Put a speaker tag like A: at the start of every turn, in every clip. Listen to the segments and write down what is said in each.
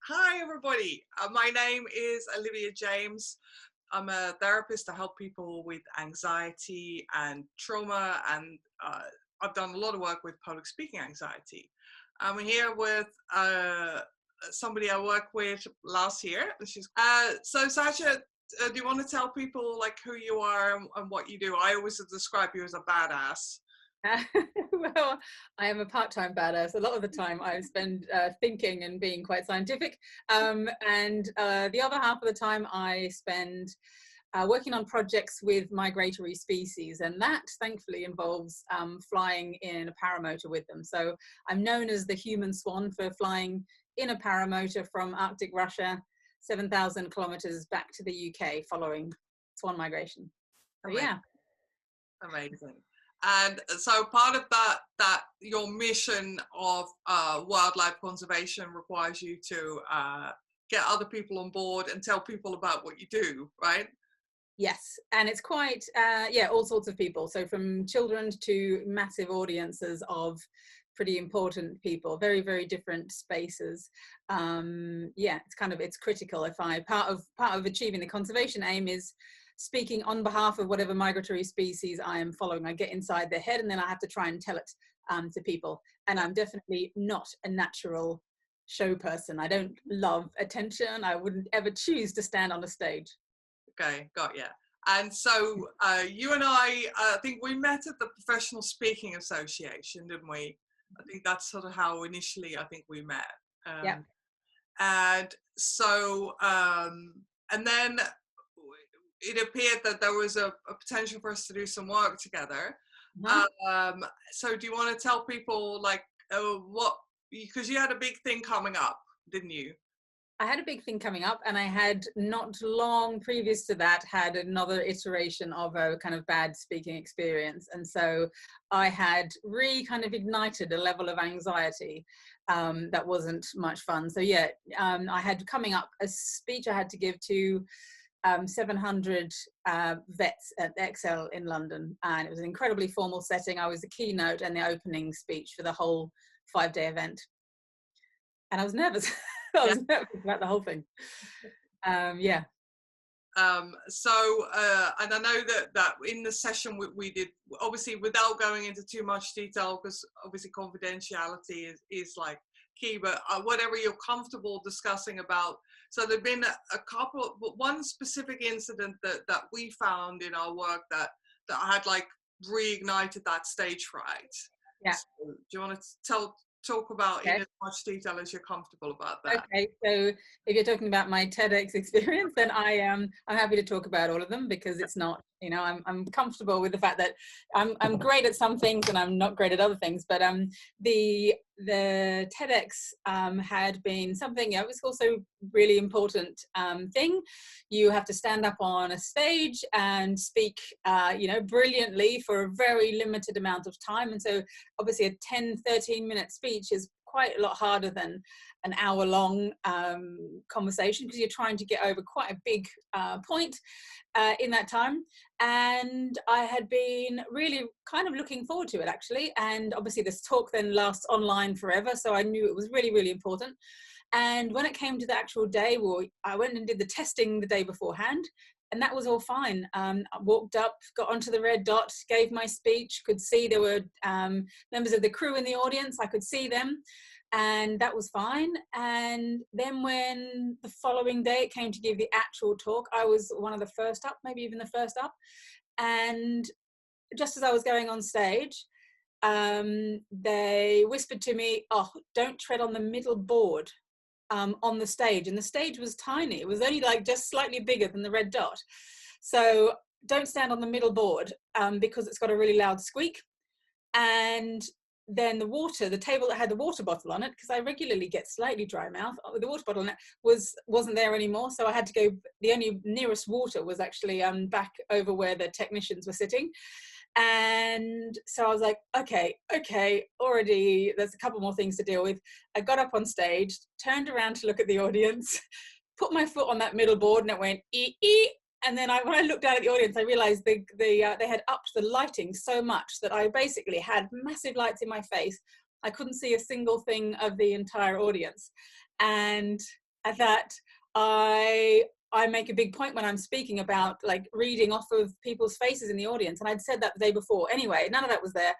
A: Hi, everybody. My name is Olivia James. I'm a therapist to help people with anxiety and trauma, and I've done a lot of work with public speaking anxiety. I'm here with somebody I worked with last year. So, Sacha, do you want to tell people like who you are and what you do? I always describe you as a badass.
B: Well, I am a part-time badass. A lot of the time I spend thinking and being quite scientific. And the other half of the time I spend working on projects with migratory species. And that thankfully involves flying in a paramotor with them. So I'm known as the human swan for flying in a paramotor from Arctic Russia, 7,000 kilometers back to the UK following swan migration. So,
A: Amazing.
B: yeah.
A: Amazing. And so part of that your mission of wildlife conservation requires you to get other people on board and tell people about what you do, right?
B: Yes, and it's quite, yeah, all sorts of people. So from children to massive audiences of pretty important people, very, very different spaces. Yeah, it's critical. Part of achieving the conservation aim is speaking on behalf of whatever migratory species I am following. I get inside their head and then I have to try and tell it to people. And I'm definitely not a natural show person. I don't love attention. I wouldn't ever choose to stand on a stage.
A: Okay, got you. And so you and I think we met at the Professional Speaking Association, didn't we? I think that's sort of how initially I think we met.
B: Yeah.
A: And so, and then it appeared that there was a potential for us to do some work together. So do you want to tell people like what, because you had a big thing coming up, didn't you?
B: I had a big thing coming up, and I had not long previous to that had another iteration of a kind of bad speaking experience. And so I had kind of ignited a level of anxiety that wasn't much fun. So yeah, I had coming up a speech I had to give to 700 vets at Excel in London, and it was an incredibly formal setting. I was the keynote and the opening speech for the whole 5-day event, and I was nervous. I was nervous about the whole thing. Yeah.
A: So and I know that in the session we did, obviously without going into too much detail, because obviously confidentiality is like key, but whatever you're comfortable discussing about. So there've been one specific incident that we found in our work that had like reignited that stage fright.
B: Yeah.
A: So do you want to talk about in as much detail as you're comfortable about that?
B: Okay, so if you're talking about my TEDx experience, then I'm happy to talk about all of them, because it's not, I'm comfortable with the fact that I'm great at some things and I'm not great at other things. But the TEDx had been something, it was also really important thing. You have to stand up on a stage and speak, brilliantly for a very limited amount of time. And so obviously a 10-13 minute speech is quite a lot harder than an hour-long conversation, because you're trying to get over quite a big point in that time. And I had been really kind of looking forward to it, actually. And obviously this talk then lasts online forever, so I knew it was really, really important. And when it came to the actual day, well, I went and did the testing the day beforehand, and that was all fine. I walked up, got onto the red dot, gave my speech, could see there were members of the crew in the audience. I could see them, and that was fine. And then when the following day it came to give the actual talk, I was one of the first up, maybe even the first up. And just as I was going on stage, they whispered to me, "Oh, don't tread on the middle board on the stage." And the stage was tiny. It was only like just slightly bigger than the red dot. So don't stand on the middle board because it's got a really loud squeak. And then the table that had the water bottle on it, because I regularly get slightly dry mouth, the water bottle on it wasn't there anymore. So I had to go, the only nearest water was actually back over where the technicians were sitting. And so I was like, okay, already there's a couple more things to deal with. I got up on stage, turned around to look at the audience, put my foot on that middle board, and it went ee. And then when I looked down at the audience, I realized they had upped the lighting so much that I basically had massive lights in my face. I couldn't see a single thing of the entire audience. And that I make a big point when I'm speaking about like reading off of people's faces in the audience. And I'd said that the day before. Anyway, none of that was there.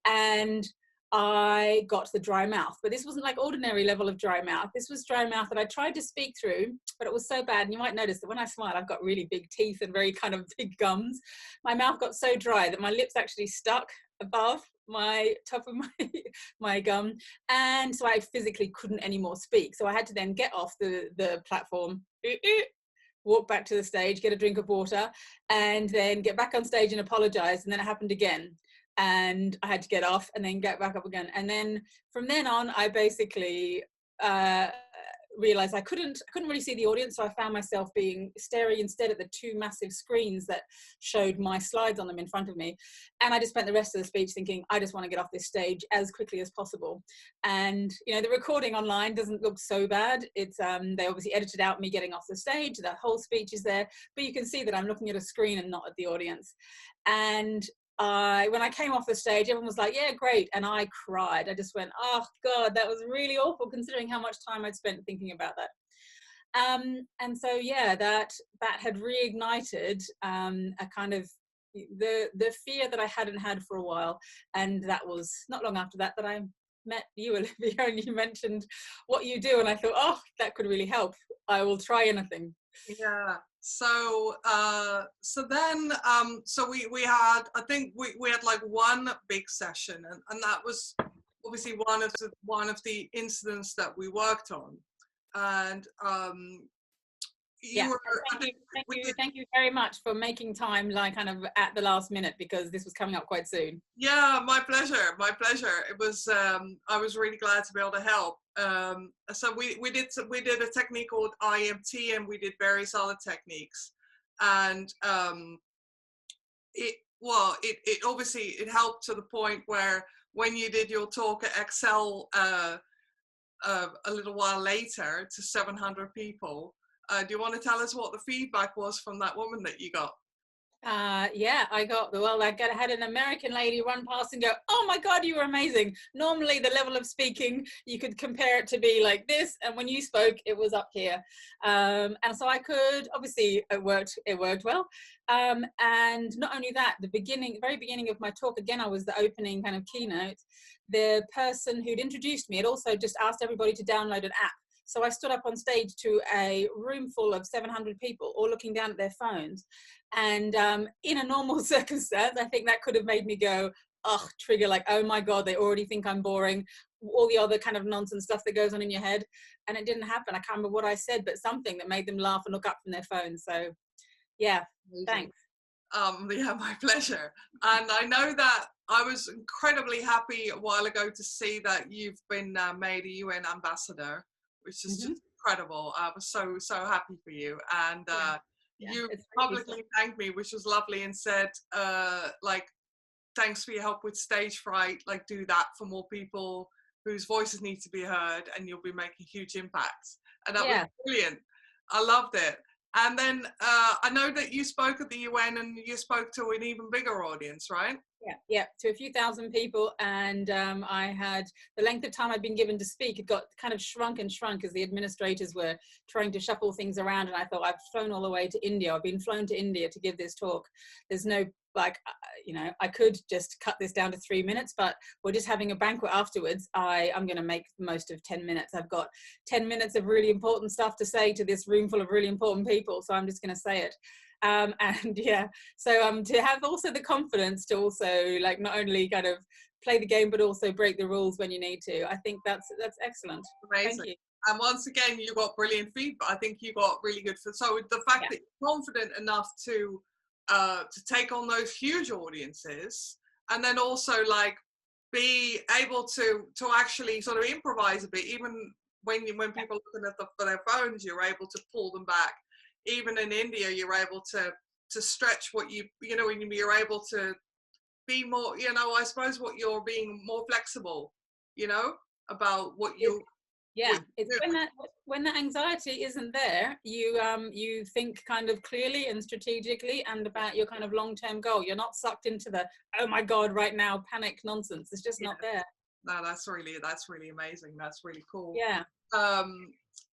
B: And I got the dry mouth, but this wasn't like ordinary level of dry mouth. This was dry mouth that I tried to speak through, but it was so bad. And you might notice that when I smile, I've got really big teeth and very kind of big gums. My mouth got so dry that my lips actually stuck above my top of my gum, and so I physically couldn't anymore speak. So I had to then get off the platform, walk back to the stage, get a drink of water, and then get back on stage and apologize. And then it happened again, and I had to get off and then get back up again. And then from then on, I basically realized I couldn't really see the audience, so I found myself staring instead at the two massive screens that showed my slides on them in front of me. And I just spent the rest of the speech thinking, I just want to get off this stage as quickly as possible. And you know, the recording online doesn't look so bad. It's they obviously edited out me getting off the stage. The whole speech is there, but you can see that I'm looking at a screen and not at the audience. And when I came off the stage, everyone was like, yeah, great. And I cried. I just went, oh God, that was really awful considering how much time I'd spent thinking about that. And so, yeah, that had reignited a kind of the fear that I hadn't had for a while. And that was not long after that I met you, Olivia, and you mentioned what you do. And I thought, oh, that could really help. I will try anything.
A: Yeah. So then we had, I think we had like one big session, and that was obviously one of the incidents that we worked on. And
B: yeah, thank you very much for making time, like kind of at the last minute, because this was coming up quite soon.
A: Yeah, my pleasure. It was I was really glad to be able to help. So we did a technique called IMT, and we did various other techniques, and it obviously it helped to the point where when you did your talk at Excel a little while later to 700 people. Do you want to tell us what the feedback was from that woman that you got?
B: Yeah, I had an American lady run past and go, oh my God, you were amazing. Normally the level of speaking, you could compare it to be like this. And when you spoke, it was up here. And so I could, obviously it worked well. And not only that, very beginning of my talk, again, I was the opening kind of keynote. The person who'd introduced me had also just asked everybody to download an app. So I stood up on stage to a room full of 700 people, all looking down at their phones. And in a normal circumstance, I think that could have made me go, trigger, like, oh my God, they already think I'm boring, all the other kind of nonsense stuff that goes on in your head. And it didn't happen. I can't remember what I said, but something that made them laugh and look up from their phones. So yeah, thanks.
A: Yeah, my pleasure. And I know that I was incredibly happy a while ago to see that you've been made a UN ambassador, which is just incredible. I was so happy for you. And you publicly thanked me, which was lovely, and said, like, thanks for your help with stage fright. Like, do that for more people whose voices need to be heard, and you'll be making huge impacts. And that was brilliant. I loved it. And then I know that you spoke at the UN, and you spoke to an even bigger audience, right?
B: Yeah, to a few thousand people. And I had the length of time I'd been given to speak. It got kind of shrunk as the administrators were trying to shuffle things around. And I thought, I've flown all the way to India. I've been flown to India to give this talk. There's no, I could just cut this down to 3 minutes, but we're just having a banquet afterwards. I'm going to make the most of 10 minutes. I've got 10 minutes of really important stuff to say to this room full of really important people. So I'm just going to say it. And yeah, so to have also the confidence to also like not only kind of play the game, but also break the rules when you need to. I think that's excellent.
A: Amazing.
B: Thank you.
A: And once again, you got brilliant feedback. I think you got really good. So the fact that you're confident enough to take on those huge audiences, and then also like be able to actually sort of improvise a bit, even when people are looking at their phones, you're able to pull them back. Even in India, you're able to stretch what you're able to be more, I suppose what you're being more flexible, about what you.
B: Yeah, it's when that anxiety isn't there, you think kind of clearly and strategically and about your kind of long-term goal. You're not sucked into the, oh my God, right now, panic nonsense. It's just not there.
A: No, that's really amazing. That's really cool.
B: Yeah.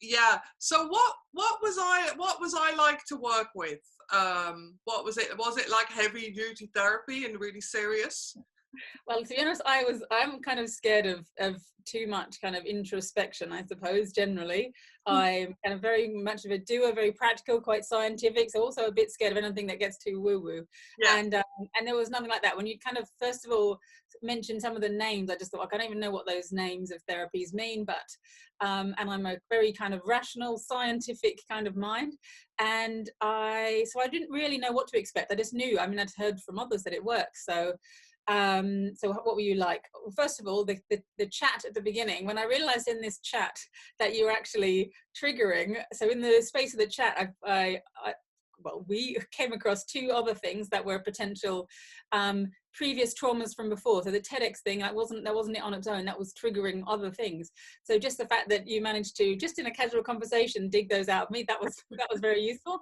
A: Yeah. So what was I like to work with? What was it? Was it like heavy duty therapy and really serious?
B: Well, to be honest, I'm kind of scared of too much kind of introspection, I suppose, generally. I'm kind of very much of a doer, very practical, quite scientific, so also a bit scared of anything that gets too woo-woo.
A: Yeah.
B: And there was nothing like that. When you kind of, first of all, mentioned some of the names, I just thought, I don't even know what those names of therapies mean, but, and I'm a very kind of rational, scientific kind of mind. And so I didn't really know what to expect. I just knew, I mean, I'd heard from others that it works. So what were you like? First of all, the chat at the beginning, when I realized in this chat that you were actually triggering, so in the space of the chat, well, we came across two other things that were potential previous traumas from before. So the TEDx thing, that wasn't it on its own, that was triggering other things. So just the fact that you managed to, just in a casual conversation, dig those out of me, that was very useful.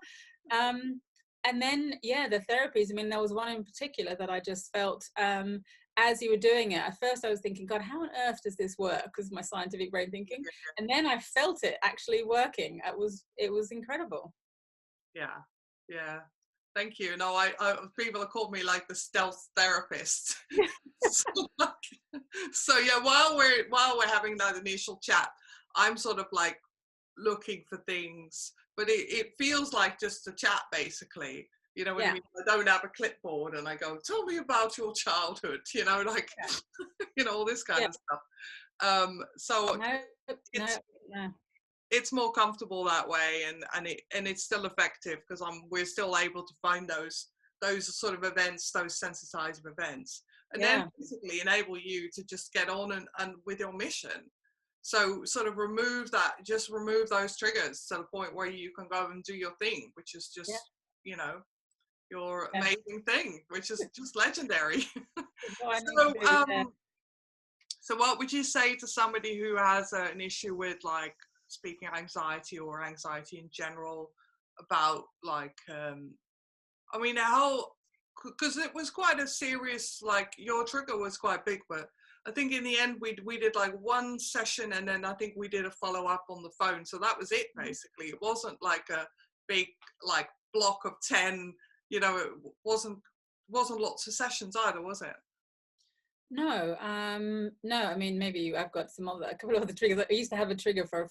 B: And then, yeah, the therapies, I mean, there was one in particular that I just felt as you were doing it. At first I was thinking, God, how on earth does this work? Because my scientific brain thinking. And then I felt it actually working. It was incredible.
A: Yeah. Yeah. Thank you. No, people have called me like the stealth therapist. So yeah, while we're having that initial chat, I'm sort of like looking for things, but it feels like just a chat basically. You know what I mean? I don't have a clipboard and I go, tell me about your childhood, you know, like, you know, all this kind of stuff. So it's more comfortable that way, and it's still effective because we're still able to find those sort of events, those sensitizing events, and then basically enable you to just get on and with your mission. So sort of remove those triggers to the point where you can go and do your thing, which is just, you know, your amazing thing, which is just legendary. So what would you say to somebody who has an issue with like speaking anxiety or anxiety in general, about like, I mean, how, because it was quite a serious, like your trigger was quite big, but I think in the end we did like one session and then I think we did a follow up on the phone. So that was it basically. It wasn't like a big like block of 10, you know, it wasn't lots of sessions either, was it?
B: No, no. I mean, maybe I've got a couple of other triggers. I used to have a trigger for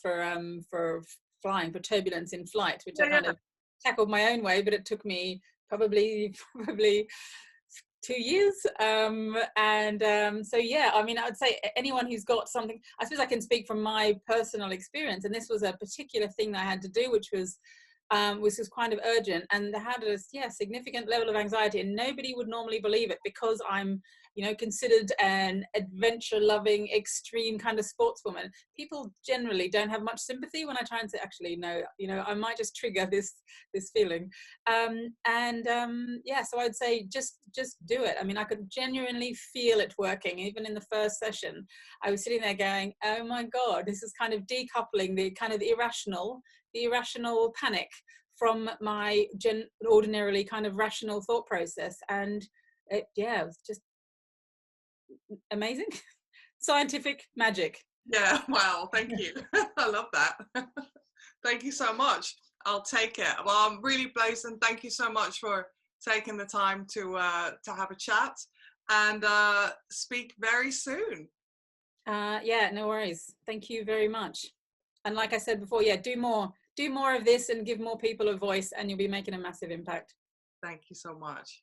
B: flying, for turbulence in flight, which I kind of tackled my own way, but it took me probably 2 years. So yeah, I mean, I would say anyone who's got something, I suppose I can speak from my personal experience, and this was a particular thing that I had to do, which was kind of urgent, and had a significant level of anxiety, and nobody would normally believe it because I'm, you know, considered an adventure loving, extreme kind of sportswoman. People generally don't have much sympathy when I try and say, actually, no, you know, I might just trigger this feeling. So I'd say just do it. I mean, I could genuinely feel it working. Even in the first session, I was sitting there going, oh my God, this is kind of decoupling the kind of irrational panic from my ordinarily kind of rational thought process. And it was just amazing. Scientific magic.
A: Yeah, wow, thank you. I love that. Thank you so much. I'll take it. Well, I'm really pleased, and thank you so much for taking the time to have a chat, and speak very soon.
B: No worries. Thank you very much. And like I said before, do more of this and give more people a voice, and you'll be making a massive impact.
A: Thank you so much.